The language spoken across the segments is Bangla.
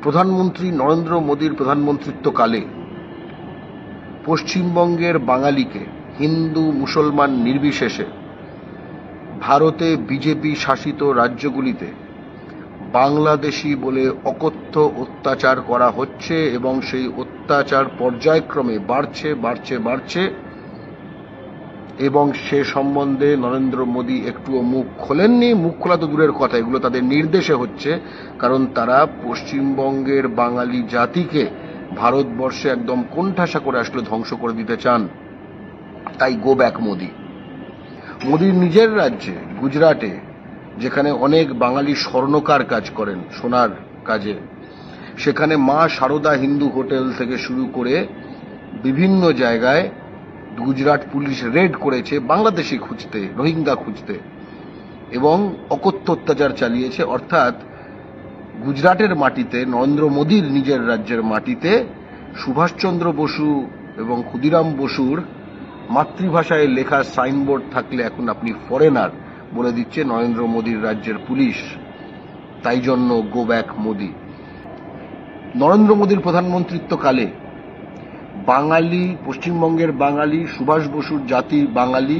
প্রধানমন্ত্রী নরেন্দ্র মোদীর প্রধানমন্ত্রিত্বকালে পশ্চিমবঙ্গের বাঙালিকে হিন্দু মুসলমান নির্বিশেষে ভারতে বিজেপি শাসিত রাজ্যগুলিতে বাংলাদেশি বলে অকথ্য অত্যাচার করা হচ্ছে এবং সেই অত্যাচার পর্যায়ক্রমে বাড়ছে এবং সে সম্বন্ধে নরেন্দ্র মোদী একটুও মুখ খোলেননি। মুখ খোলা তো দূরের কথা, এগুলো তাদের নির্দেশে হচ্ছে, কারণ তারা পশ্চিমবঙ্গের বাঙালি জাতিকে ভারতবর্ষে একদম কোণঠাসা করে আসলে ধ্বংস করে দিতে চান। তাই গো ব্যাক মোদী। মোদীর নিজের রাজ্যে গুজরাটে, যেখানে অনেক বাঙালি স্বর্ণকার কাজ করেন, সোনার কাজে, সেখানে মা সারদা হিন্দু হোটেল থেকে শুরু করে বিভিন্ন জায়গায় গুজরাট পুলিশ রেড করেছে বাংলাদেশি খুঁজতে, রোহিঙ্গা খুঁজতে, এবং অকথ্য অত্যাচার চালিয়েছে। অর্থাৎ গুজরাটের মাটিতে, নরেন্দ্র মোদীর নিজের রাজ্যের মাটিতে সুভাষচন্দ্র বসু এবং ক্ষুদিরাম বসুর মাতৃভাষায় লেখা সাইনবোর্ড থাকলে এখন আপনি ফরেনার বলে দিচ্ছে নরেন্দ্র মোদীর রাজ্যের পুলিশ। তাই জন্য গো ব্যাক মোদী। নরেন্দ্র মোদীর প্রধানমন্ত্রিত্বকালে বাঙালি, পশ্চিমবঙ্গের বাঙালি, সুভাষ বসুর জাতি বাঙালি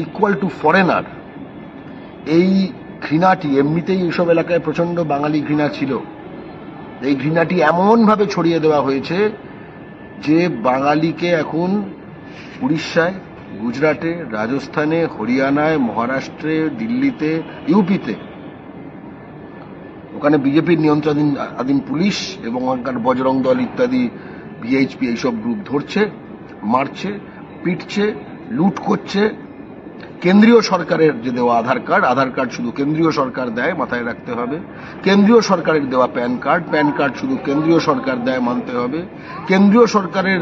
ইকুয়াল টু ফরেনার, এই ঘৃণাটি, এমনিতেই এইসব এলাকায় প্রচন্ড বাঙালি ঘৃণা ছিল, এই ঘৃণাটি এমনভাবে ছড়িয়ে দেওয়া হয়েছে যে বাঙালিকে এখন উড়িষ্যায়, গুজরাটে, রাজস্থানে, হরিয়ানায়, মহারাষ্ট্রে, দিল্লিতে, ইউপিতে, ওখানে বিজেপির নিয়ন্ত্রণাধীন পুলিশ এবং ওখানকার বজরং দল ইত্যাদি ভিএইচপি এইসব গ্রুপ ধরছে, মারছে, পিটছে, লুট করছে। কেন্দ্রীয় সরকারের যে দেওয়া আধার কার্ড শুধু কেন্দ্রীয় সরকার দেয়, মাথায় রাখতে হবে। কেন্দ্রীয় সরকারের দেওয়া প্যান কার্ড শুধু কেন্দ্রীয় সরকার দেয়, মানতে হবে। কেন্দ্রীয় সরকারের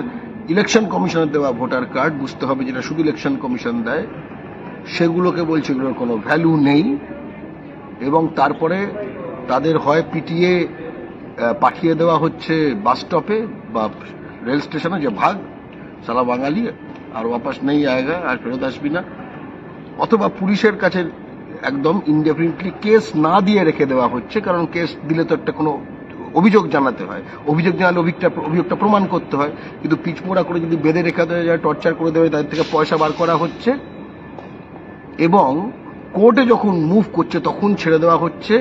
ইলেকশন কমিশনের দেওয়া ভোটার কার্ড, বুঝতে হবে যেটা শুধু ইলেকশন কমিশন দেয়, সেগুলোকে বলছে এগুলোর কোনো ভ্যালু নেই। এবং তারপরে তাদের হয় পিটিয়ে পাঠিয়ে দেওয়া হচ্ছে বাস স্টপে বা রেল স্টেশনে, যে ভাগ সালা বাঙালি, আর ওয়াপাস নেই আয়েগা, আর ফেরত আসবি না, অথবা পুলিশের কাছে একদম ইনডেফিনিটলি কেস না দিয়ে রেখে দেওয়া হচ্ছে। কারণ কেস দিলে তো একটা কোনো অভিযোগ জানাতে হয়, অভিযোগ জানালে অভিযোগটা প্রমাণ করতে হয়। কিন্তু পিচমোড়া করে যদি বেঁধে রেখে দেওয়া যায়, টর্চার করে দেওয়া যায়, তাদের থেকে পয়সা বার করা হচ্ছে, এবং কোর্টে যখন মুভ করছে তখন ছেড়ে দেওয়া হচ্ছে।